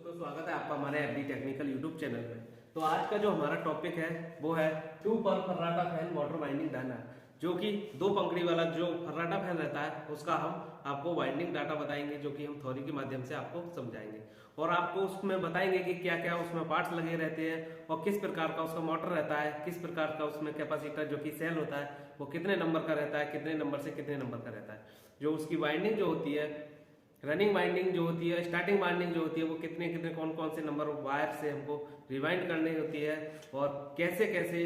दोस्तों, स्वागत है आपका हमारे एफडी टेक्निकल यूट्यूब चैनल में। तो आज का जो हमारा टॉपिक है वो है 2 पर फर्राटा फैन मोटर वाइंडिंग डाटा, जो कि 2 पंखड़ी वाला जो फर्राटा फैन रहता है उसका हम आपको वाइंडिंग डाटा बताएंगे, जो कि हम थ्योरी के माध्यम से आपको समझाएंगे और आपको उसमें बताएंगे कि क्या क्या उसमें पार्ट्स लगे रहते हैं और किस प्रकार का उसका मोटर रहता है, किस प्रकार का उसमें कैपेसिटर जो कि सेल होता है वो कितने नंबर का रहता है, कितने नंबर से कितने नंबर का रहता है, जो उसकी वाइंडिंग जो होती है, रनिंग वाइंडिंग जो होती है, स्टार्टिंग वाइंडिंग जो होती है, वो कितने कितने कौन कौन से नंबर वायर से हमको रिवाइंड करनी होती है और कैसे कैसे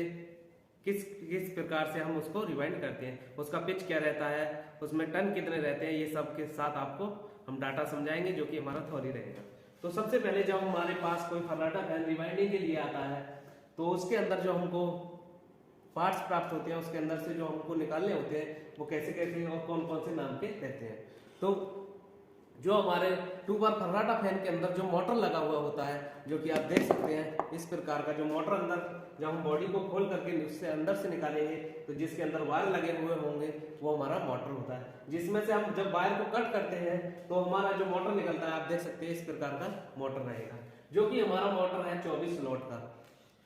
किस किस प्रकार से हम उसको रिवाइंड करते हैं, उसका पिच क्या रहता है, उसमें टर्न कितने रहते हैं, ये सब के साथ आपको हम डाटा समझाएंगे, जो कि हमारा थ्योरी रहेगा। तो सबसे पहले जब हमारे पास कोई फर्राटा फैन रिवाइंडिंग के लिए आता है तो उसके अंदर जो हमको पार्ट्स प्राप्त होते हैं, उसके अंदर से जो हमको निकालने होते हैं वो कैसे कैसे और कौन कौन से नाम के रहते हैं। तो जो हमारे 2 बार फर्राटा फैन के अंदर जो मोटर लगा हुआ होता है, जो कि आप देख सकते हैं इस प्रकार का, जो मोटर अंदर जब हम बॉडी को खोल करके उससे अंदर से निकालेंगे तो जिसके अंदर वायर लगे हुए होंगे वो हमारा मोटर होता है, जिसमें से हम जब वायर को कट करते हैं तो हमारा जो मोटर निकलता है आप देख सकते हैं इस प्रकार का मोटर रहेगा, जो कि हमारा मोटर है 24 स्लॉट का।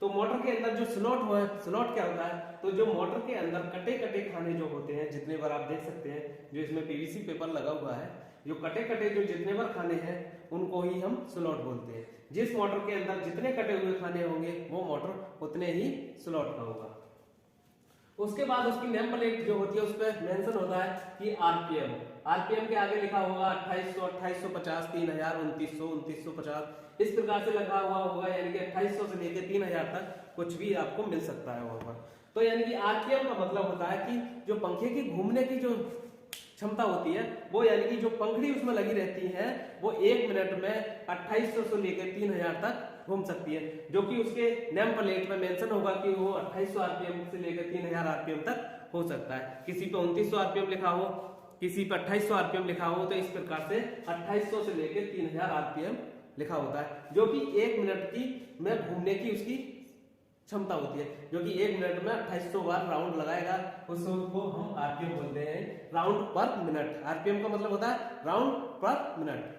तो मोटर के अंदर जो स्लॉट क्या होता है, तो जो मोटर के अंदर कटे कटे खाने जो होते हैं, जितने बार आप देख सकते हैं जो इसमें पीवीसी पेपर लगा हुआ है, जो कटे कटे जो जितने बार खाने हैं उनको ही हम स्लॉट बोलते हैं। जिस मोटर के अंदर जितने कटे हुए खाने होंगे वो मोटर उतने ही स्लॉट का होगा। उसके बाद उसकी नेम प्लेट जो होती है उस पर मेंशन होता है कि आरपीएम, आरपीएम के आगे लिखा होगा 2800, 2850, 3000, 2900, 2950, इस प्रकार से लगा हुआ होगा, यानी कि 2800 से लेकर 3000 तक कुछ भी आपको मिल सकता है वहां पर। तो यानी कि आरपीएम का मतलब होता है कि जो पंखे की घूमने की जो क्षमता होती है वो, यानी कि जो पंखड़ी उसमें लगी रहती है वो 1 मिनट में 2800 से लेकर 3000 तक घूम सकती है, जो कि उसके नेम प्लेट में मेंशन होगा कि वो 2800 आरपीएम से लेकर 3000 आरपीएम तक हो सकता है। किसी पे 2900 आरपीएम लिखा हो, किसी पे 2800 आरपीएम लिखा हो, तो इस प्रकार से 2800 से लेकर 3000 आरपीएम लिखा होता है, जो कि 1 मिनट की में घूमने की उसकी क्षमता होती है, जो कि 1 मिनट में 2800 बार राउंड लगाएगा, उसको हम आरपीएम बोलते हैं, राउंड पर मिनट। आरपीएम का मतलब होता है राउंड पर मिनट।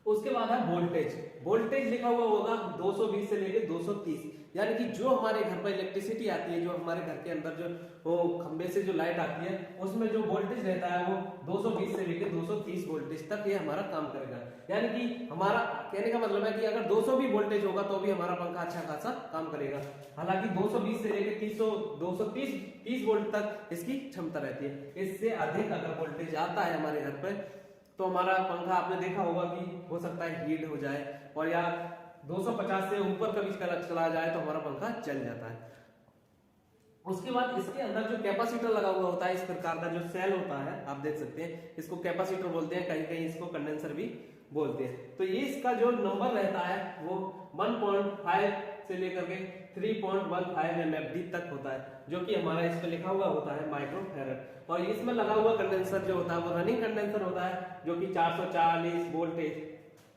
उसके बाद है वोल्टेज, वोल्टेज लिखा हुआ होगा 220 से लेकर 230, यानी कि जो हमारे घर पर इलेक्ट्रिसिटी आती है, जो हमारे घर के अंदर जो वो खंबे से जो लाइट आती है उसमें जो वोल्टेज रहता है वो 220 से लेकर 230 वोल्टेज तक ये हमारा काम करेगा। यानी कि हमारा कहने का मतलब है कि अगर 200 भी वोल्टेज होगा तो भी हमारा पंखा अच्छा खासा काम करेगा। हालांकि 220 से लेकर 230 वोल्ट तक इसकी क्षमता रहती है। इससे अधिक अगर वोल्टेज आता है हमारे घर पर तो हमारा पंखा आपने देखा होगा कि हो सकता है हीट हो जाए, और या 250 से ऊपर कभी चला जाए तो हमारा पंखा जल जाता है। उसके बाद इसके अंदर जो कैपेसिटर लगा हुआ होता है, इस प्रकार का जो सेल होता है आप देख सकते हैं, इसको कैपेसिटर बोलते हैं, कहीं कहीं इसको कंडेंसर भी बोलते हैं। तो ये इसका जो नंबर रहता है वो 1.5 से लेकर के 3.15 MFD तक होता है, जो कि हमारा इस पे लिखा हुआ होता है माइक्रोफैरड। और इसमें लगा हुआ कंडेंसर जो होता है वो रनिंग कंडेंसर होता है, जो कि 440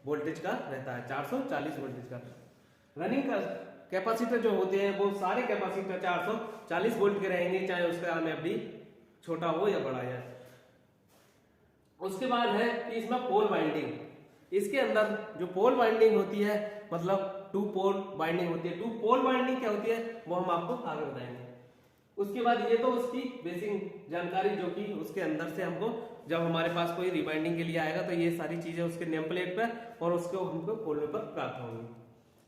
वोल्टेज का रहता है, 440 वोल्टेज का। रनिंग का कैपेसिटर जो होते हैं वो सारे कैपेसिटर 440 वोल्ट के रहेंगे, चाहे उसका MFD छोटा हो या बड़ा है। उसके बाद है कि इसमें पोल वाइंडिंग, इसके अंदर जो पोल वाइंडिंग होती है मतलब 2 पोल वाइंडिंग होती है। 2 पोल वाइंडिंग क्या होती है वो हम आपको आगे बताएंगे। उसके बाद ये तो उसकी बेसिक जानकारी, जो कि उसके अंदर से हमको जब हमारे पास कोई रिवाइंडिंग के लिए आएगा तो ये सारी चीजें उसके नेम प्लेट पर और उसको हमको खोलने पर प्राप्त होंगी।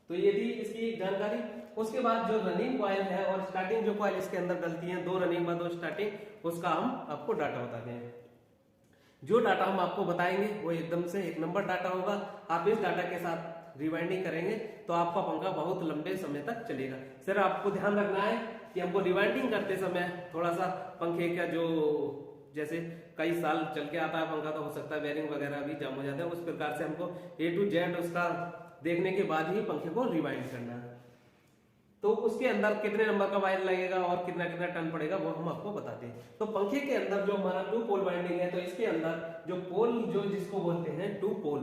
तो ये थी इसकी जानकारी। उसके बाद जो रनिंग कॉइल है और स्टार्टिंग जो कॉइल इसके अंदर डलती है, 2 रनिंग बाद 2 स्टार्टिंग, उसका हम आपको डाटा बताते हैं। जो डाटा हम आपको बताएंगे वो एकदम से 1 नंबर डाटा होगा। आप इस डाटा के साथ रिवाइंडिंग करेंगे तो आपका पंखा बहुत लंबे समय तक चलेगा। सिर्फ आपको ध्यान रखना है कि हमको रिवाइंडिंग करते समय थोड़ा सा पंखे का जो, जैसे कई साल चल के आता है पंखा तो हो सकता है बेरिंग वगैरह भी जाम हो जाते हैं, उस प्रकार से हमको A to Z उसका देखने के बाद ही पंखे को रिवाइंड करना है। तो उसके अंदर कितने नंबर का वायर लगेगा और कितना कितना टन पड़ेगा वो हम आपको बताते हैं। तो पंखे के अंदर जो हमारा 2 पोल वाइंडिंग है, तो इसके अंदर जो पोल जो जिसको बोलते हैं 2 पोल,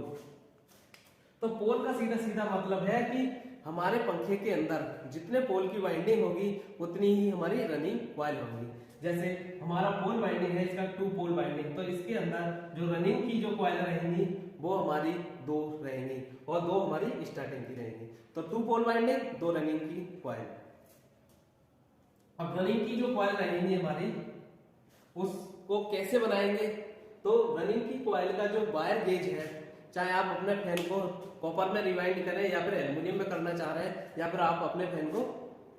तो पोल का सीधा सीधा मतलब है कि हमारे पंखे के अंदर जितने पोल की वाइंडिंग होगी उतनी ही हमारी रनिंग कॉइल होगी। जैसे हमारा पोल बाइंडिंग है, इसका 2 पोल बाइंडिंग, तो इसके अंदर जो रनिंग की जो कॉइल रहेंगी वो हमारी 2 रहेंगी और 2 हमारी स्टार्टिंग की रहेंगी। तो 2 पोल बाइंडिंग, 2 रनिंग की कॉइल। अब रनिंग की जो कॉइल रहेंगी हमारी उसको कैसे बनाएंगे? तो रनिंग की कॉइल का जो वायर गेज है, चाहे आप अपने फैन को कॉपर में रिवाइंड करें या फिर एल्युमिनियम में करना चाह रहे हैं, या फिर आप अपने फैन को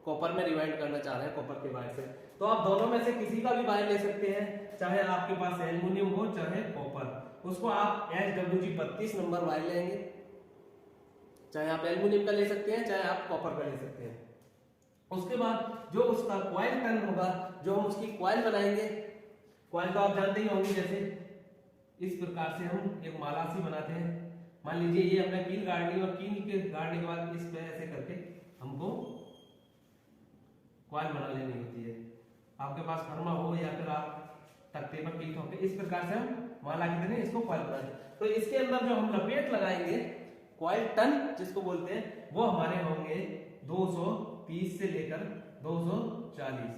कॉपर में रिवाइंड करना चाह रहे हैं कॉपर के वायर से, तो आप दोनों में से किसी का भी वायर ले सकते हैं, चाहे आपके पास एल्युमिनियम हो चाहे कॉपर। उसको आप SWG 32 नंबर वायर लेंगे, चाहे आप एल्युमिनियम का ले सकते हैं चाहे आप कॉपर का ले सकते हैं। उसके बाद जो उसका कॉइल टर्न होगा, जो हम उसकी कॉइल बनाएंगे, कॉइल तो आप जानते ही होंगे, जैसे इस प्रकार से हम एक माला सी बनाते हैं। मान लीजिए ये हमने कील गाड़ ली और कील के गाड़ने के बाद इस पे ऐसे करके हमको कॉइल बना लेनी होती है। आपके पास फर्मा हो या फिर आप तख्ते पर कील ठोके, इस प्रकार से हम माला की तरह इसको कॉइल बनाते हैं। तो इसके अंदर जो हम लपेट लगाएंगे, कॉइल टन जिसको बोलते हैं, वो हमारे होंगे 230 से लेकर 240।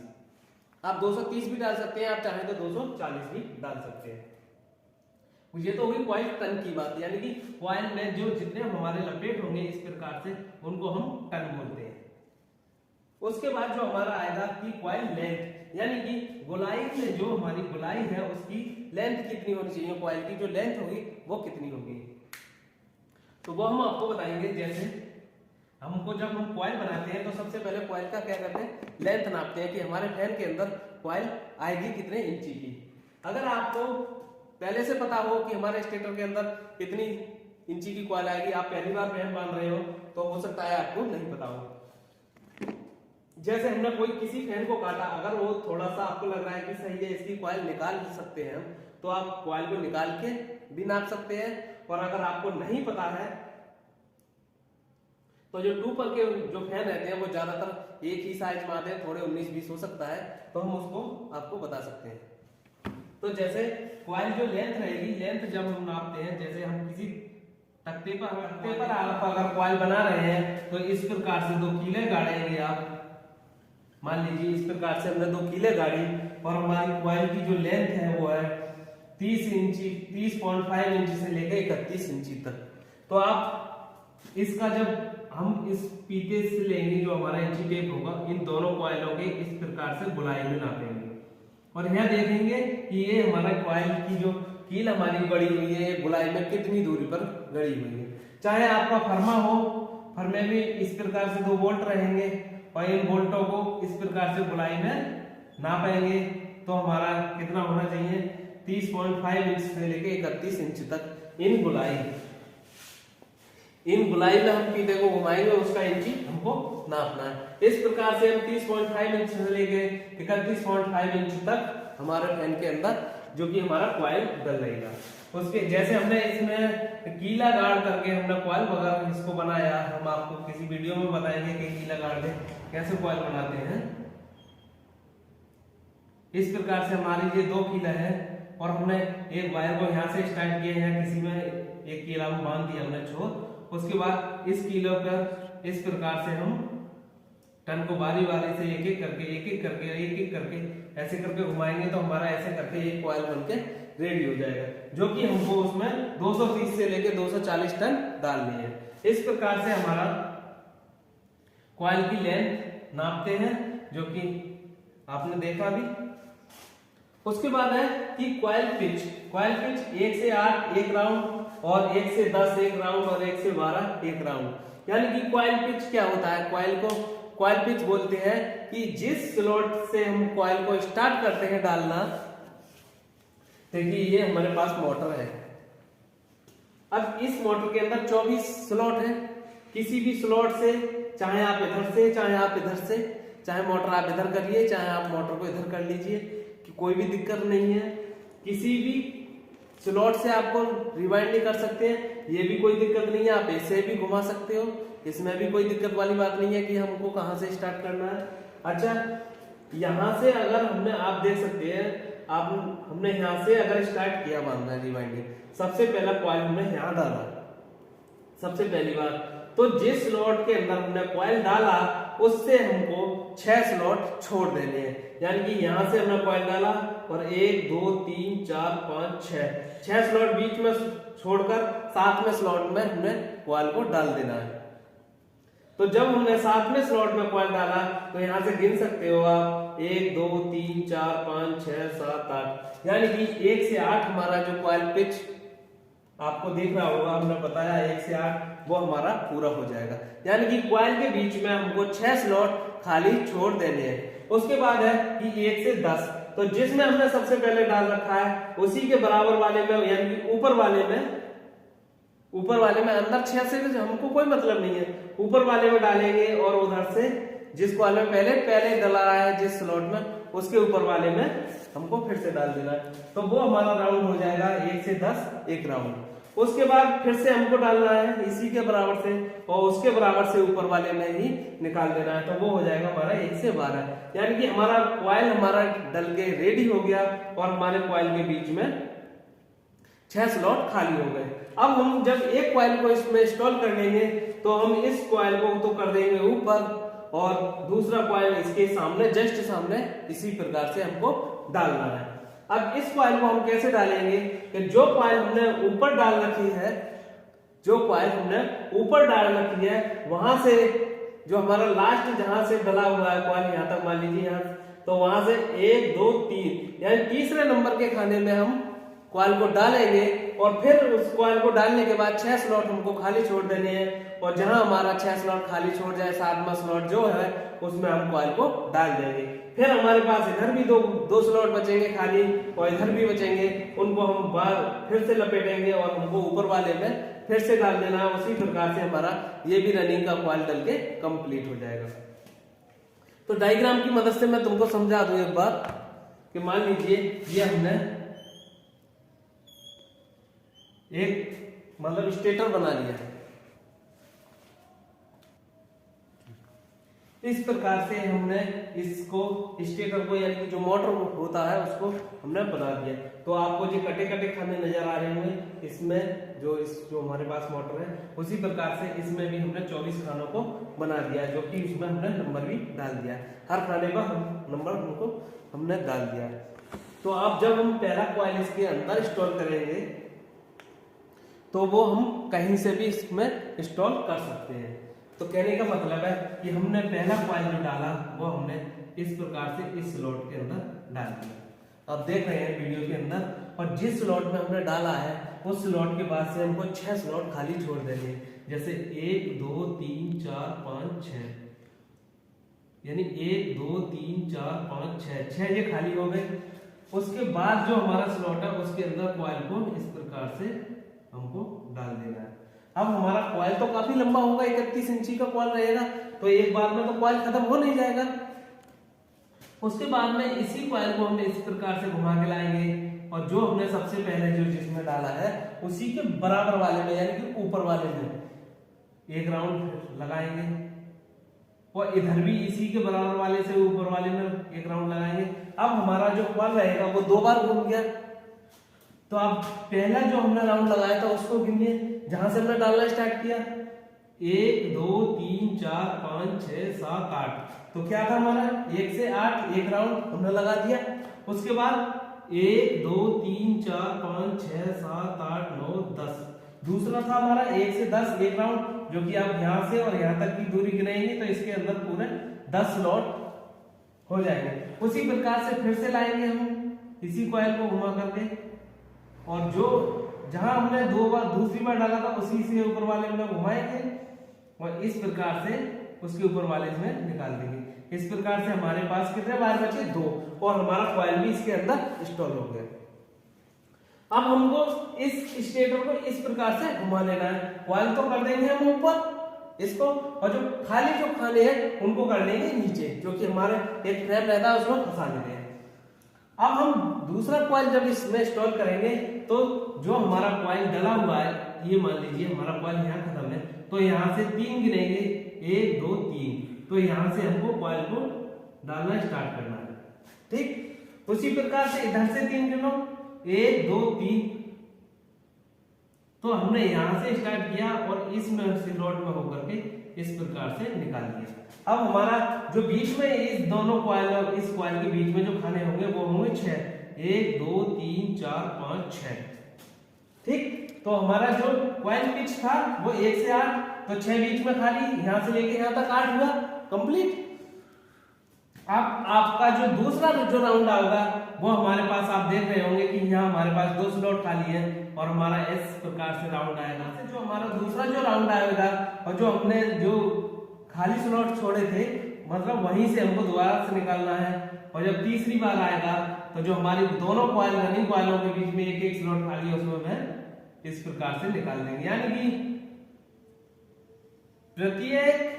आप 230 भी डाल सकते हैं, आप चाहें तो 240 भी डाल सकते हैं। ये तो हुई कॉइल टन की बात, यानी कि कॉइल में जो जितने हमारे लपेट होंगे इस प्रकार से उनको हम टन बोलते हैं। उसके बाद जो हमारा आएगा कि कॉइल लेंथ, यानी कि गोलाई में जो हमारी गोलाई है उसकी लेंथ कितनी होनी चाहिए, कॉइल की जो लेंथ होगी वो कितनी होगी, तो वो हम आपको बताएंगे। जैसे हमको जब हम कॉइल बनाते हैं तो सबसे पहले कॉइल का क्या करते हैं, लेंथ नापते हैं कि हमारे फैन के अंदर कॉइल आएगी कितने इंची की। अगर आपको पहले से पता हो कि हमारे स्टेटर के अंदर कितनी इंची की कॉइल आएगी, आप पहली बार फैन बांध रहे हो, तो हो सकता है आपको नहीं पता हो। जैसे हमने कोई किसी फैन को काटा, अगर वो थोड़ा सा आपको लग रहा है कि सही है, इसकी कॉइल निकाल सकते हैं हम, तो आप कॉइल को निकाल के भी नाप सकते हैं। और अगर आपको नहीं पता है तो जो 2 पर के जो फैन रहते हैं वो ज्यादातर एक ही साइज में आते हैं, थोड़े 19-20 हो सकता है, तो हम उसको आपको बता सकते हैं। तो जैसे कॉइल जो लेंथ रहेगी, लेंथ जब हम नापते हैं, जैसे हम किसी तख्ते पर आप अगर कॉइल बना रहे हैं तो इस प्रकार से 2 कीले गाड़ेंगे आप। मान लीजिए इस प्रकार से हमने 2 कीले गाड़ी और हमारी कॉइल की जो लेंथ है वो है 30 इंची, 30.5 इंची से लेकर 31 इंची तक। तो आप इसका जब हम इस पीते से लेंगे जो हमारा इंची टेप होगा, इन दोनों कॉइलों के इस प्रकार से गोलाई में नापेंगे और यह देखेंगे कि ये हमारा कॉइल की जो कील हमारी गड़ी हुई है गोलाई में कितनी दूरी पर गड़ी हुई है। चाहे आपका फर्मा हो, फर्मे में इस प्रकार से 2 बोल्ट रहेंगे और इन बोल्टों को इस प्रकार से गोलाई में नापेंगे, तो हमारा कितना होना चाहिए, 30.5 इंच से लेके 31 इंच तक इन गुलाई में हम फीते को घुमाएंगे, उसका इंची हमको नापना है। इस प्रकार से हम 30.5 इंच से लेके 31.5 इंच तक हमारे फैन के अंदर जो कि हमारा कॉइल डल रहेगा। उसके जैसे हमने इसमें कीला गाड़ करके हमने कॉइल वगैरह इसको बनाया, हम आपको किसी वीडियो में बताएंगे कि कीला गाड़ के कैसे कॉइल बनाते हैं। इस प्रकार से हमारी ये 2 कीला है और हमने एक वायर को यहाँ से स्टार्ट किया है, किसी में एक कीला में बांध दिया हमने छोर। उसके बाद इस कीलो पर इस प्रकार से हम टन को बारी बारी से एक एक करके ऐसे करके घुमाएंगे, तो हमारा ऐसे करके एक कॉइल बनके रेडी हो जाएगा, जो कि हमको उसमें 230 से लेके 240 टन डालनी है। इस प्रकार से हमारा कॉइल की लेंथ नापते हैं, जो कि आपने देखा भी। उसके बाद है कि कॉइल पिच 1 से 8 1 राउंड और 1 से 10 1 राउंड और 1 से 12 1 राउंड। यानी कि कॉइल पिच क्या होता है, कॉइल को कॉइल पिच बोलते हैं कि जिस स्लॉट से हम कॉइल को स्टार्ट करते हैं डालना, देखिए ये हमारे पास मोटर है। अब इस मोटर के अंदर 24 स्लॉट है, किसी भी स्लॉट से, चाहे आप इधर से चाहे आप इधर से, चाहे मोटर आप इधर करिए चाहे आप मोटर को इधर कर लीजिए, कि कोई भी दिक्कत नहीं है। किसी भी स्लॉट से आपको रिवाइंड नहीं कर सकते हैं, ये भी कोई दिक्कत नहीं है, आप ऐसे भी घुमा सकते हो, इसमें भी कोई दिक्कत वाली बात नहीं है कि हमको कहां से स्टार्ट करना है। अच्छा, यहां से अगर हमने, आप देख सकते हैं, हमने यहां से अगर स्टार्ट किया बांधना रिवाइंडिंग, सबसे पहला कॉइल हमने यहां डाला सबसे पहली बार, तो जिस स्लॉट के अंदर हमने कॉइल डाला उससे हमको 6 स्लॉट छोड़ देने हैं। यानी कि यहाँ से हमने कॉइल डाला और 1 2 3 4 5 6 स्लॉट बीच में छोड़कर 7वें स्लॉट में हमने कॉइल को डाल देना है। तो जब हमने 7वें स्लॉट में कॉइल डाला तो यहाँ से गिन सकते हो आप 1 2 3 4 5 6 7 8, यानी कि 1 से 8 हमारा जो कॉइल पिच आपको दिख रहा होगा, हमने बताया 1 से 8 वो हमारा पूरा हो जाएगा। यानी कि कॉइल के बीच में हमको 6 स्लॉट खाली छोड़ देने हैं। उसके बाद है कि 1 से 10, तो जिसमें हमने सबसे पहले डाल रखा है उसी के बराबर वाले में, यानी कि ऊपर वाले में अंदर 6 से हमको कोई मतलब नहीं है, ऊपर वाले में डालेंगे और उधर से जिस कॉइल में पहले डला रहा है जिस स्लॉट में उसके ऊपर वाले में हमको फिर से डाल देना है। तो वो हमारा राउंड हो जाएगा 1 से 10 एक राउंड। उसके बाद फिर से हमको डालना है इसी के बराबर से और उसके बराबर से ऊपर वाले में ही निकाल देना है। तो वो हो जाएगा हमारा 1 से 12, यानी कि हमारा कॉइल हमारा डल के रेडी हो गया और हमारे कॉइल के बीच में 6 स्लॉट खाली हो गए। अब हम जब एक कॉइल को इसमें इंस्टॉल कर लेंगे तो हम इस कॉइल को तो कर देंगे ऊपर और दूसरा कॉइल इसके सामने, जस्ट सामने इसी प्रकार से हमको डालना है। अब इस कॉइल को हम कैसे डालेंगे कि जो कॉइल हमने ऊपर डाल रखी है वहां से जो हमारा लास्ट जहां से डला हुआ है कॉइल, यहाँ तक मान लीजिए यहाँ, तो वहां से 1 2 3 यानी तीसरे नंबर के खाने में हम कॉइल को डालेंगे और फिर उस कॉइल को डालने के बाद 6 स्लॉट हमको खाली छोड़ देने हैं और जहां हमारा 6 स्लॉट खाली छोड़ जाए 7वां स्लॉट जो है उसमें हम कॉइल को डाल देंगे। फिर हमारे पास इधर भी दो स्लॉट बचेंगे खाली और इधर भी बचेंगे, उनको हम बार फिर से लपेटेंगे और हमको ऊपर वाले में फिर से डाल देना है। उसी प्रकार से हमारा ये भी रनिंग का कॉइल डल के कंप्लीट हो जाएगा। तो डायग्राम की मदद से मैं तुमको समझा दूं एक बार कि मान लीजिए ये हमने एक मतलब स्टेटर बना लिया है, इस प्रकार से हमने इसको स्टेटर को यानी कि जो मोटर होता है उसको हमने बना दिया। तो आपको जो कटे कटे खाने नजर आ रहे होंगे इसमें जो हमारे पास मोटर है, उसी प्रकार से इसमें भी हमने 24 खानों को बना दिया, जो कि इसमें हमने नंबर भी डाल दिया, हर खाने का नंबर हमको हमने डाल दिया। तो अब जब हम पहला कॉइल इसके अंदर इंस्टॉल करेंगे तो वो हम कहीं से भी इसमें इंस्टॉल कर सकते हैं। तो कहने का मतलब है कि हमने पहला कॉइल जो डाला वो हमने इस प्रकार से इस स्लॉट के अंदर डाल दिया। अब देख रहे हैं वीडियो के अंदर, और जिस स्लॉट में हमने डाला है उस स्लॉट के बाद से हमको 6 स्लॉट खाली छोड़ देंगे, जैसे 1 2 3 4 5 6, यानी 1 2 3 4 5 6 ये खाली हो गए। उसके बाद जो हमारा स्लॉट है उसके अंदर कॉइल को इस प्रकार से हमको डाल देना है। अब हमारा कॉइल तो काफी लंबा होगा, 31 इंची का कॉइल रहेगा, तो एक बार में तो कॉइल खत्म हो नहीं जाएगा। उसके बाद में इसी कॉइल को हमने इस प्रकार से घुमा के लाएंगे और जो हमने सबसे पहले जो जिसमें डाला है उसी के बराबर वाले में यानी कि ऊपर वाले में एक राउंड लगाएंगे और इधर भी इसी के बराबर वाले से ऊपर वाले में एक राउंड लगाएंगे। अब हमारा जो कॉइल रहेगा वो 2 बार घूम गया। तो अब पहला जो हमने राउंड लगाया था उसको गिनिए, जहां से हमने डालना स्टार्ट किया 1 2 3 4 5 6 7 8, तो क्या था हमारा 1 से 8 एक राउंड हमने लगा दिया। उसके बाद 1 2 3 4 5 6 7 8 9 10, दूसरा था हमारा 1 से 10 एक राउंड, जो कि आप यहां से और यहां तक की दूरी गिनाएंगे तो इसके अंदर पूरे 10 स्लॉट हो जाएंगे। उसी प्रकार से फिर से लाएंगे हम इसी कॉइल को घुमा करके, और जो जहां हमने दूसरी बार डाला था उसी से ऊपर वाले में घुमाएंगे और इस प्रकार से उसके ऊपर वाले में निकाल देंगे। इस प्रकार से हमारे पास कितने बार बचे 2, और हमारा कॉइल भी इसके अंदर इंस्टॉल हो गया। अब हमको इस स्टेटर को इस प्रकार से घुमा लेना है। कॉइल तो कर देंगे हम ऊपर इसको, और जो खाली जो खाने हैं उनको कर लेंगे नीचे, जो कि हमारे एक फ्रेम रहता है उसमें फंसा लेते हैं। अब हम दूसरा कॉइल जब इसमें इंस्टॉल करेंगे तो जो हमारा कॉइल डला हुआ है, ये मान लीजिए हमारा कॉइल यहाँ खत्म है, तो यहाँ से 3 गिनेंगे 1 2 3, तो यहाँ से हमको कॉइल को डालना स्टार्ट करना है। ठीक उसी प्रकार से इधर से 3 गिनो 1 2 3, तो हमने यहाँ से स्टार्ट किया और इसमें से स्लॉट में होकर के इस प्रकार से निकाल दिया। अब हमारा जो बीच में इस दोनों कॉइल, इस कॉइल के बीच में जो खाने होंगे वो होंगे 6, 1 2 3 4 5 6। ठीक, तो हमारा जो कॉइल पिच था वो 1 से 8, तो 6 बीच में खाली, यहां से लेके यहां तक 8 हुआ कंप्लीट। अब आपका जो दूसरा जो राउंड आएगा वो हमारे पास आप देख रहे होंगे कि यहाँ हमारे पास 2 स्लॉट खाली है और हमारा इस प्रकार से राउंड आएगा। जो हमारा दूसरा जो राउंड आएगा और जो हमने जो खाली स्लॉट छोड़े थे, मतलब वहीं से हमको दोबारा से निकालना है। और जब तीसरी बार आएगा तो जो हमारी दोनों कॉइल, रनिंग कॉइलों के बीच में एक एक स्लॉट खाली है, उसमें मैं इस प्रकार से निकाल देंगे। यानी कि प्रत्येक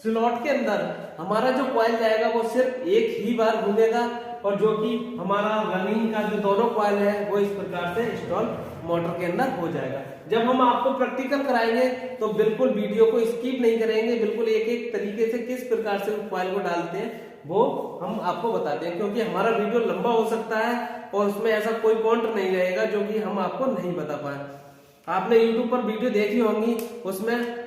स्लॉट के अंदर हमारा जो कॉइल जाएगा वो सिर्फ एक ही बार घूमेगा, और जो कि हमारा रनिंग का जो दोनों कॉइल है वो इस प्रकार से इंस्टॉल मोटर के अंदर हो जाएगा। जब हम आपको प्रैक्टिकल कराएंगे तो बिल्कुल वीडियो को स्किप नहीं करेंगे, बिल्कुल एक एक तरीके से किस प्रकार से कॉइल को डालते हैं वो हम आपको बताते हैं, क्योंकि हमारा वीडियो लंबा हो सकता है और उसमें ऐसा कोई पॉइंट नहीं रहेगा जो कि हम आपको नहीं बता पाए। आपने यूट्यूब पर वीडियो देखी होंगी, उसमें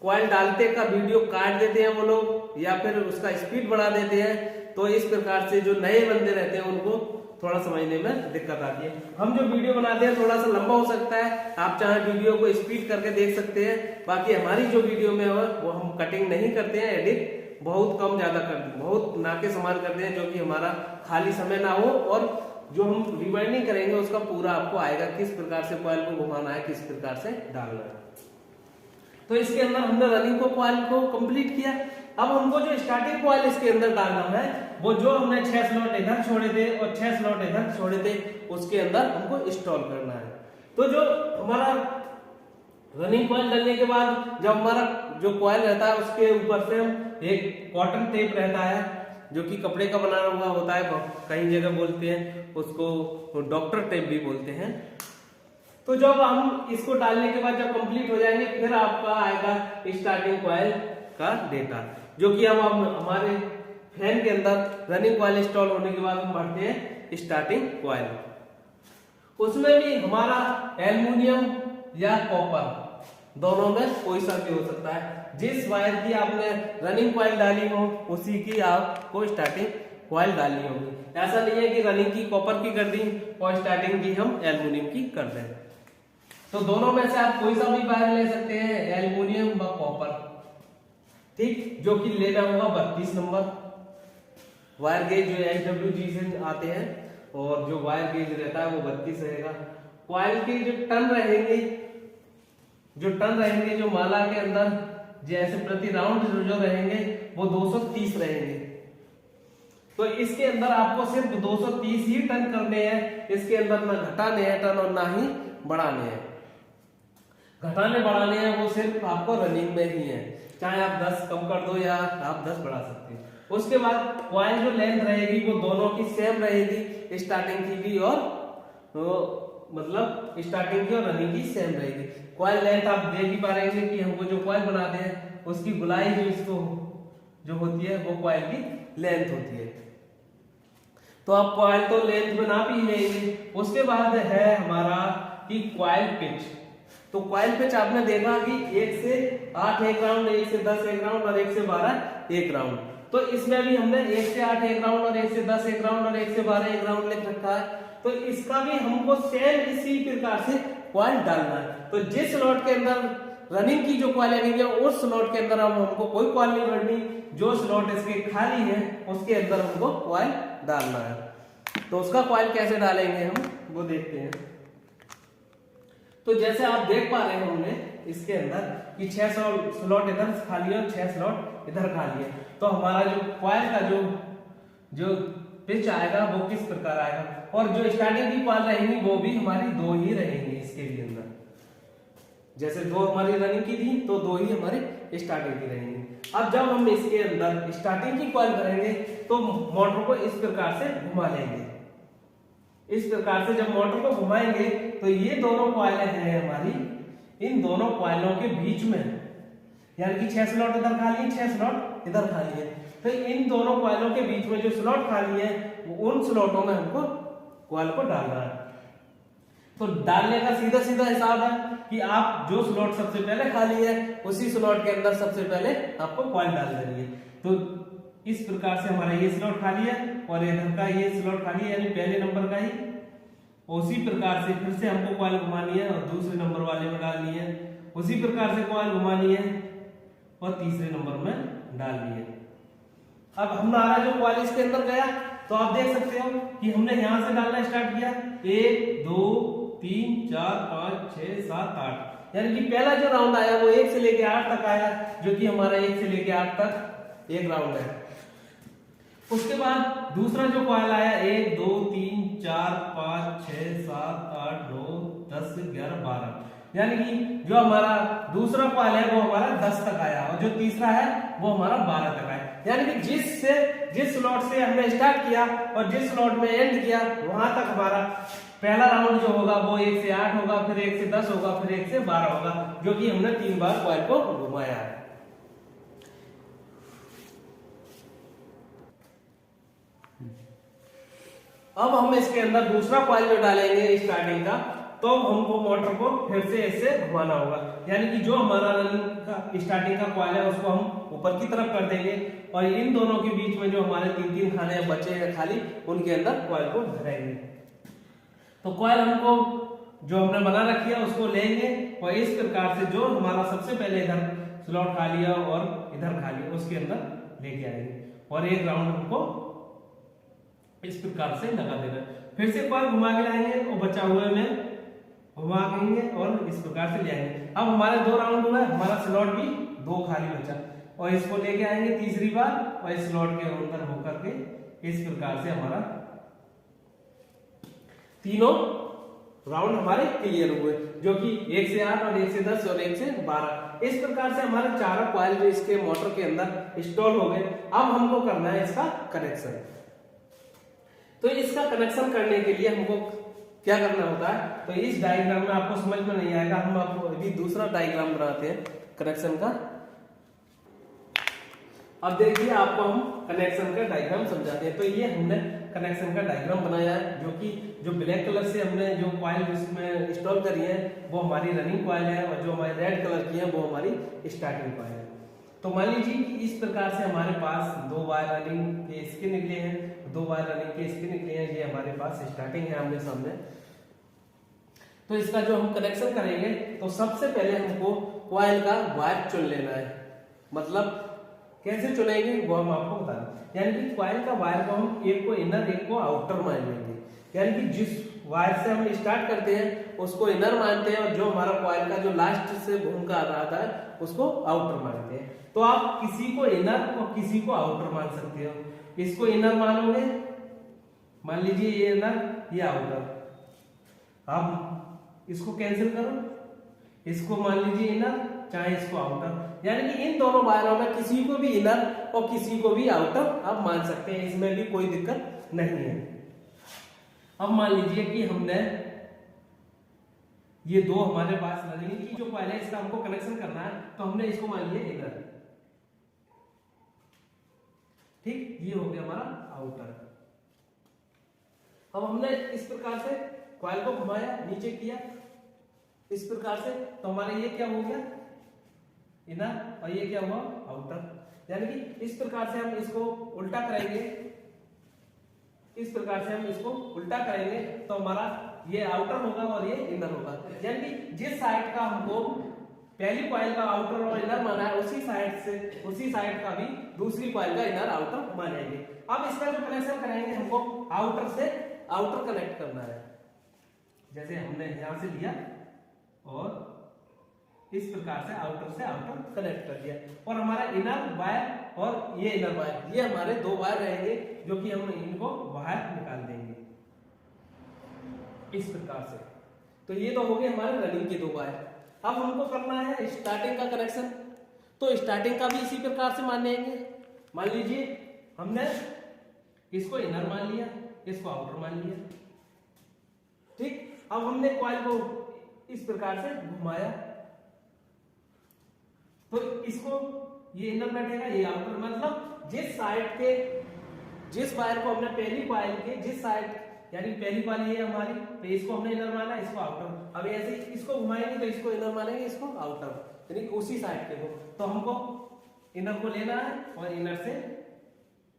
कॉइल डालते का वीडियो काट देते हैं वो लोग, या फिर उसका स्पीड बढ़ा देते हैं। तो इस प्रकार से जो नए बंदे रहते हैं उनको थोड़ा समझने में दिक्कत आती है। हम जो वीडियो बनाते हैं थोड़ा सा लंबा हो सकता है, आप चाहे वीडियो को स्पीड करके देख सकते हैं। बाकी हमारी जो वीडियो में है वो हम कटिंग नहीं करते हैं, एडिट बहुत कम ज्यादा करते, बहुत ना के समान करते हैं, जो कि हमारा खाली समय ना हो, और जो हम रिवाइंडिंग करेंगे उसका पूरा आपको आएगा किस प्रकार से कॉइल को घुमाना है, किस प्रकार से डालना है। तो इसके अंदर हमने रनिंग को कॉइल को कंप्लीट किया। अब हमको जो स्टार्टिंग कॉइल इसके अंदर डालना है वो जो हमने 6 स्लॉट इधर छोड़े थे और 6 स्लॉट इधर छोड़े थे उसके अंदर हमको इंस्टॉल करना है। तो जो हमारा रनिंग कॉइल डालने के बाद जब हमारा जो कॉइल रहता है उसके ऊपर से हम एक कॉटन टेप रहता है जो कि कपड़े का बना हुआ होता है, कई जगह बोलते हैं उसको डॉक्टर टेप भी बोलते हैं। तो जब हम इसको डालने के बाद जब कंप्लीट हो जाएंगे फिर आपका आएगा स्टार्टिंग कॉइल का डेटा, जो कि हम हमारे फैन के अंदर रनिंग कॉइल इंस्टॉल होने के बाद हम भरते हैं स्टार्टिंग कॉइल। उसमें भी हमारा एल्युमिनियम या कॉपर दोनों में कोई सा भी हो सकता है। जिस वायर की आपने रनिंग कॉइल डाली हो उसी की आपको स्टार्टिंग कॉइल डालनी होगी। ऐसा नहीं है कि रनिंग की कॉपर की कर दी और स्टार्टिंग की हम एल्युमिनियम की कर दें। तो दोनों में से आप कोई सा भी वायर ले सकते हैं, एल्युमिनियम व कॉपर, ठीक, जो कि लेना होगा 32 नंबर वायर गेज जो HWG से आते हैं, और जो वायर गेज रहता है वो 32 रहेगा। कॉइल के जो टर्न रहेंगे जो माला के अंदर जैसे प्रति राउंड जो रहेंगे वो 230 रहेंगे। तो इसके अंदर आपको सिर्फ 230 ही टर्न करने हैं, इसके अंदर ना घटाने हैं टर्न और ना ही बढ़ाने हैं। घटाने बढ़ाने हैं वो सिर्फ आपको रनिंग में ही है, चाहे आप 10 कम कर दो या आप 10 बढ़ा सकते हैं। उसके बाद कॉइल जो लेंथ रहेगी वो दोनों की सेम रहेगी, स्टार्टिंग की भी और मतलब स्टार्टिंग की और रनिंग की सेम रहेगी। कॉइल लेंथ आप देख ही पा रहे हैं कि हमको जो कॉइल बनाते हैं उसकी गुलाई जो इसको जो होती है वो कॉइल की लेंथ होती है। तो आप कॉइल तो लेंथ में नाप ही लेंगे। उसके बाद है हमारा कि कॉइल पिच। तो कॉइल पिच आपने देखा कि 1 से 8 एक राउंड, 1 से 10 एक राउंड और 1 से 12 एक राउंड। तो इसमें भी हमने 1 से 8 एक राउंड और 1 से 10 एक राउंड और 1 से 12 एक राउंड लिख रखा है। तो इसका भी हमको सेम इसी प्रकार से कॉइल डालना है। तो जिस स्लॉट के अंदर रनिंग की जो कॉइल लगेगी उस स्लॉट के अंदर हमको कोई कॉइल नहीं भरनी, जो स्लॉट इसके खाली है उसके अंदर हमको कॉइल डालना है। तो उसका कॉइल कैसे डालेंगे हम वो देखते हैं। तो जैसे आप देख पा रहे होंगे इसके अंदर कि 6 स्लॉट इधर खाली है और 6 स्लॉट इधर खाली है। तो हमारा जो कॉइल का जो पिच आएगा वो किस प्रकार आएगा, और जो स्टार्टिंग की कॉइल रहेंगी वो भी हमारी 2 ही रहेंगी इसके भी अंदर। जैसे 2 हमारी रनिंग की थी तो 2 ही हमारी स्टार्टिंग की रहेंगी। अब जब हम इसके अंदर स्टार्टिंग की कॉइल करेंगे तो मोटर को इस प्रकार से घुमा लेंगे। इस प्रकार से जब मोटर को घुमाएंगे तो ये दोनों कॉइलें हैं हमारी, इन दोनों कॉइलों के बीच में, यानी कि 6 स्लॉट इधर खाली है, 6 स्लॉट इधर खाली है। तो इन दोनों कॉइलों के बीच में जो स्लॉट खाली है उन स्लॉटों में हमको कॉइल को डालना है। तो डालने का सीधा सीधा हिसाब है कि आप जो स्लॉट सबसे पहले खाली है उसी स्लॉट के अंदर सबसे पहले आपको कॉइल डाल देनी है। तो इस प्रकार से हमारा ये स्लॉट खाली है और इधर का ये स्लॉट खाली है, यानी पहले नंबर का ही। उसी प्रकार से फिर से हमको कॉइल घुमानी है और दूसरे नंबर वाले में डालनी है, उसी प्रकार से कॉइल घुमानी है और तीसरे नंबर में डालनी है। अब हमारा जो कॉइल इसके अंदर गया तो आप देख सकते हो कि हमने यहां से डालना स्टार्ट किया 1 2 3 4 5 6 7 8, यानी कि पहला जो राउंड आया वो 1 से लेके 8 तक आया, जो कि हमारा 1 से लेके 8 तक एक राउंड है। उसके बाद दूसरा जो कॉइल आया 1 2 3 4 5 6 7 8 9 10 11 12, यानी कि जो हमारा दूसरा कॉइल है वो हमारा 10 तक आया और जो तीसरा है वो हमारा 12 तक आया। यानी कि जिस स्लॉट से हमने स्टार्ट किया और जिस स्लॉट में एंड किया वहां तक हमारा पहला राउंड जो होगा वो 1 से 8 होगा, फिर 1 से 10 होगा, फिर 1 से 12 होगा, जो कि हमने 3 बार कॉइल को घुमाया है। अब हम इसके अंदर दूसरा कॉइल जो डालेंगे स्टार्टिंग का, तो हमको मोटर को फिर से ऐसे घुमाना होगा, यानी कि जो हमारा रनिंग का स्टार्टिंग का कॉइल है उसको हम ऊपर की तरफ कर देंगे और इन दोनों के बीच में जो हमारे 3 खाने बचे हैं खाली, उनके अंदर कॉइल को भरेंगे। तो कॉइल हमको जो हमने बना रखी है उसको लेंगे और इस प्रकार से जो हमारा सबसे पहले इधर स्लॉट खाली है और इधर खाली है उसके अंदर लेके आएंगे और एक राउंड हमको इस प्रकार से लगा देना। फिर से कॉइल घुमा के लाएंगे और बचा हुए में घुमा देंगे और इस प्रकार से ले आएंगे। अब हमारे 2 राउंड हुए, हमारा स्लॉट भी 2 खाली बचा और इसको लेके आएंगे तीसरी बार और इस स्लॉट के अंदर होकर के इस प्रकार से हमारा तीनों राउंड हमारे क्लियर हुए, जो कि 1 से 8 और 1 से 10 और 1 से 12। इस प्रकार से हमारे चारों कॉइल जो इसके मोटर के अंदर इंस्टॉल हो गए। अब हमको करना है इसका कनेक्शन। तो इसका कनेक्शन करने के लिए हमको क्या करना होता है, तो इस डायग्राम में आपको समझ में नहीं आएगा, हम आपको अभी दूसरा डायग्राम बनाते हैं कनेक्शन का। अब देखिए आपको हम कनेक्शन का डायग्राम समझाते हैं। तो ये हमने कनेक्शन का डायग्राम बनाया है, जो कि जो ब्लैक कलर से हमने जो कॉइल इसमें इंस्टॉल करी है वो हमारी रनिंग कॉइल है और जो हमारी रेड कलर की है वो हमारी स्टार्टिंग कॉइल है। तो मान लीजिए कि इस प्रकार से हमारे पास 2 वायर रनिंग के इसके निकले हैं, 2 वायर रनिंग के इसके निकले हैं, ये हमारे पास स्टार्टिंग है आमने सामने। तो इसका जो हम कनेक्शन करेंगे तो सबसे पहले हमको कॉइल का वायर चुन लेना है। मतलब कैसे चुनेंगे वो हम आपको बता दें, यानी कि कॉइल का वायर को हम एक को इनर एक को आउटर मान लेंगे, यानी कि जिस वायर से हम स्टार्ट करते हैं उसको इनर मानते हैं और जो हमारा कॉइल का जो लास्ट से घूम कर आता है उसको आउटर मानते हैं। तो आप किसी को इनर और किसी को आउटर मान सकते हो। इसको इनर मानोगे, मान लीजिए ये इनर ये आउटर, आप इसको कैंसिल करो, इसको मान लीजिए इनर चाहे इसको आउटर, यानी कि इन दोनों वायरों में किसी को भी इनर और किसी को भी आउटर आप मान सकते हैं, इसमें भी कोई दिक्कत नहीं है। अब मान लीजिए कि हमने ये 2 हमारे पास रनिंग की जो कॉइल है इसका हमको कनेक्शन करना है, तो हमने इसको मान लिया इनर, ठीक, ये हो गया हमारा आउटर। अब हमने इस प्रकार से कॉइल को घुमाया, नीचे किया इस प्रकार से, तो हमारा ये क्या हो गया इनर और ये क्या हुआ आउटर, यानी कि इस प्रकार से हम इसको उल्टा करेंगे, इस प्रकार से हम इसको उल्टा करेंगे तो हमारा ये आउटर होगा और ये इनर होगा, यानी कि जिस साइड का हमको पहली कॉइल का आउटर और इनर माना है उसी साइड का भी दूसरी कॉइल का इनर आउटर मानेंगे। अब इसका जो कनेक्शन करेंगे हमको आउटर से आउटर कनेक्ट करना है, जैसे हमने यहां से लिया और इस प्रकार से आउटर कनेक्ट कर दिया और हमारा इनर वायर और ये इनर वायर, ये हमारे 2 वायर रहेंगे जो कि हम इनको बाहर निकाल देंगे इस प्रकार से। तो ये तो हो गए हमारे रनिंग के 2 वायर। अब हमको करना है स्टार्टिंग का कनेक्शन, तो स्टार्टिंग का भी इसी प्रकार से मानेंगे। मान लीजिए हमने इसको इनर मान लिया, इसको आउटर मान लिया, ठीक। अब हमने कॉइल को इस प्रकार से घुमाया तो इसको ये इनर बैठेगा, ये आउटर, मतलब जिस वायर को हमने पहली कॉइल के जिस साइड यानी पहली वाली है हमारी, तो इसको हमने इनर माना, इसको आउटर। अब ऐसे इसको घुमाएंगे तो इसको इनर मानेंगे, इसको आउटर, यानी उसी साइड के को। तो हमको इनर को लेना है और इनर से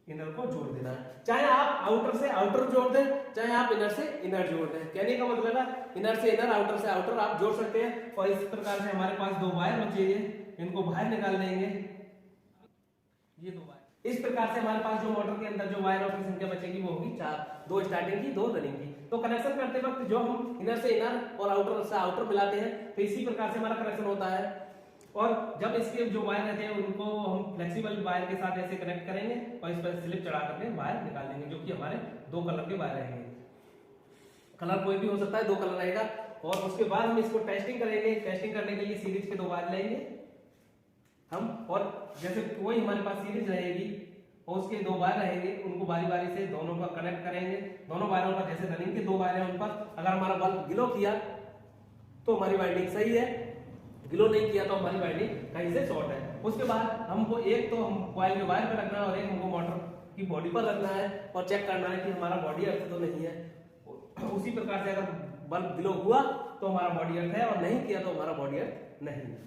इनर को जोड़ देना है। चाहे आप आउटर से आउटर जोड़ दें, चाहे आप इनर से इनर जोड़ दें। कहने का मतलब है इनर से इनर, आउटर से आउटर आप जोड़ सकते हैं। और इस प्रकार से हमारे पास दो वायर बचे हैं, इनको बाहर निकाल देंगे, ये दो वायर। इस प्रकार से हमारे पास जो मोटर के अंदर जो वायरों की संख्या बचेगी वो होगी 4, 2 स्टार्टिंग की, 2 रनिंग की। तो कनेक्शन करते वक्त जो हम इनर से इनर और आउटर से आउटर मिलाते हैं, तो इसी प्रकार से हमारा कनेक्शन होता है। और जब इसके जो वायर रहते हैं उनको हम फ्लेक्सिबल वायर के साथ ऐसे कनेक्ट करेंगे और इस पर स्लिप चढ़ा करके वायर निकाल देंगे, जो कि हमारे 2 कलर के वायर रहेंगे। कलर कोई भी हो सकता है, 2 कलर रहेगा। और उसके बाद हम इसको टेस्टिंग करेंगे। टेस्टिंग करने के लिए सीरीज के 2 वायर लेंगे हम, और जैसे कोई हमारे पास सीरीज रहेगी और उसके 2 वायर रहेंगे, उनको बारी बारी से दोनों का कनेक्ट करेंगे। दोनों वायरों पर, जैसे रनिंग के 2 वायर हैं उन पर अगर हमारा बल्ब ग्लो किया तो हमारी वाइंडिंग सही है, ग्लो नहीं किया तो हमारी वाइंडिंग कहीं से शॉर्ट है। उसके बाद हमको एक तो हम कॉइल के वायर पर रखना है और एक हमको मोटर की बॉडी पर रखना है और चेक करना है कि हमारा बॉडी अर्थ तो नहीं है। उसी प्रकार से अगर बल्ब ग्लो हुआ तो हमारा बॉडी अर्थ है और नहीं किया तो हमारा बॉडी अर्थ नहीं है।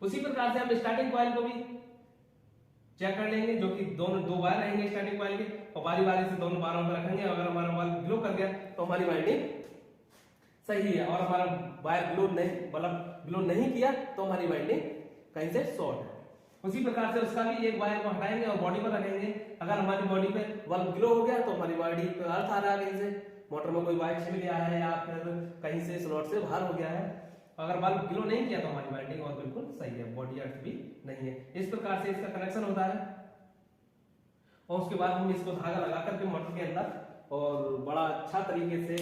उसी प्रकार से हम स्टार्टिंग कॉइल को भी चेक कर लेंगे, जो कि दोनों 2 वायर रहेंगे स्टार्टिंग कॉइल के, और बारी बारी से दोनों वायरों पर रखेंगे। अगर हमारा बल्ब ग्लो कर गया तो हमारी वाइंडिंग सही है, और हमारा वायर ग्लो नहीं, बल्ब ग्लो नहीं किया तो हमारी वाइंडिंग कहीं से शॉर्ट है। उसी प्रकार से उसका भी एक वायर को हटाएंगे और बॉडी पर रखेंगे। अगर हमारी बॉडी पे बल्ब ग्लो हो गया तो हमारी बॉडी पे अर्थ आ रहा है, कहीं से मोटर में कोई वायर छिल गया है या फिर कहीं से स्लॉट से बाहर हो गया है। अगर बल्ब ग्लो नहीं किया तो हमारी वाइंडिंग और बिल्कुल सही है, बॉडी अर्थ भी नहीं है। इस प्रकार से इसका कनेक्शन होता है। और उसके बाद हम इसको धागा लगा करके मोटर के अंदर और बड़ा अच्छा तरीके से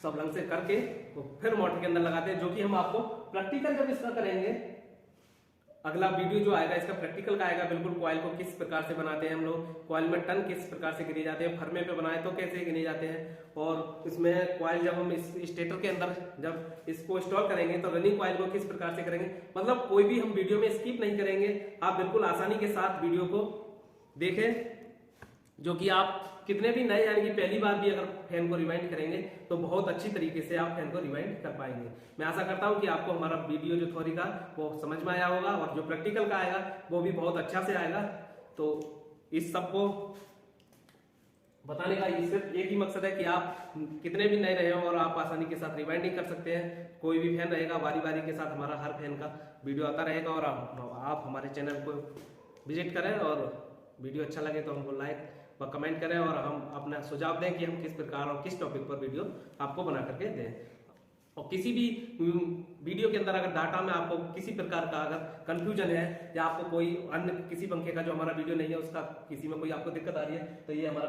सब रंग से करके तो फिर मोटर के अंदर लगाते हैं, जो कि हम आपको प्रैक्टिकल जब इसका करेंगे, अगला वीडियो जो आएगा इसका प्रैक्टिकल का आएगा। बिल्कुल कॉइल को किस प्रकार से बनाते हैं हम लोग, कॉइल में टन किस प्रकार से गिने जाते हैं, फर्मे पे बनाए तो कैसे गिने जाते हैं, और इसमें कॉइल जब हम इस स्टेटर के अंदर जब इसको इंस्टॉल करेंगे तो रनिंग कॉइल को किस प्रकार से करेंगे। मतलब कोई भी हम वीडियो में स्किप नहीं करेंगे, आप बिल्कुल आसानी के साथ वीडियो को देखें, जो कि आप कितने भी नए यानी कि पहली बार भी अगर फैन को रिवाइंड करेंगे तो बहुत अच्छी तरीके से आप फैन को रिवाइंड कर पाएंगे। मैं आशा करता हूं कि आपको हमारा वीडियो जो थ्योरी का वो समझ में आया होगा और जो प्रैक्टिकल का आएगा वो भी बहुत अच्छा से आएगा। तो इस सबको बताने का सिर्फ एक ही मकसद है कि आप कितने भी नए रहे हो और आप आसानी के साथ रिवाइंडिंग कर सकते हैं। कोई भी फैन रहेगा बारी बारी के साथ हमारा हर फैन का वीडियो आता रहेगा, और आप हमारे चैनल को विजिट करें और वीडियो अच्छा लगे तो हमको लाइक व कमेंट करें और हम अपना सुझाव दें कि हम किस प्रकार और किस टॉपिक पर वीडियो आपको बना करके दें। और किसी भी वीडियो के अंदर अगर डाटा में आपको किसी प्रकार का अगर कंफ्यूजन है या आपको कोई अन्य किसी पंखे का जो हमारा वीडियो नहीं है उसका किसी में कोई आपको दिक्कत आ रही है तो ये हमारा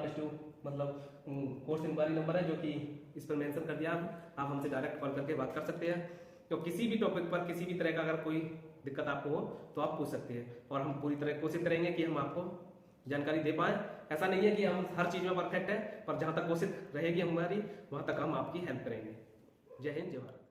कोर्स इंक्वायरी नंबर है, जो कि इस पर मेंशन कर दिया। आप हमसे डायरेक्ट कॉल करके बात कर सकते हैं। तो किसी भी टॉपिक पर किसी भी तरह का अगर कोई दिक्कत आपको हो तो आप पूछ सकते हैं, और हम पूरी तरह कोशिश करेंगे कि हम आपको जानकारी दे पाए। ऐसा नहीं है कि हम हर चीज में परफेक्ट है, पर जहां तक कोशिश रहेगी हमारी वहां तक हम आपकी हेल्प करेंगे। जय हिंद, जय भारत।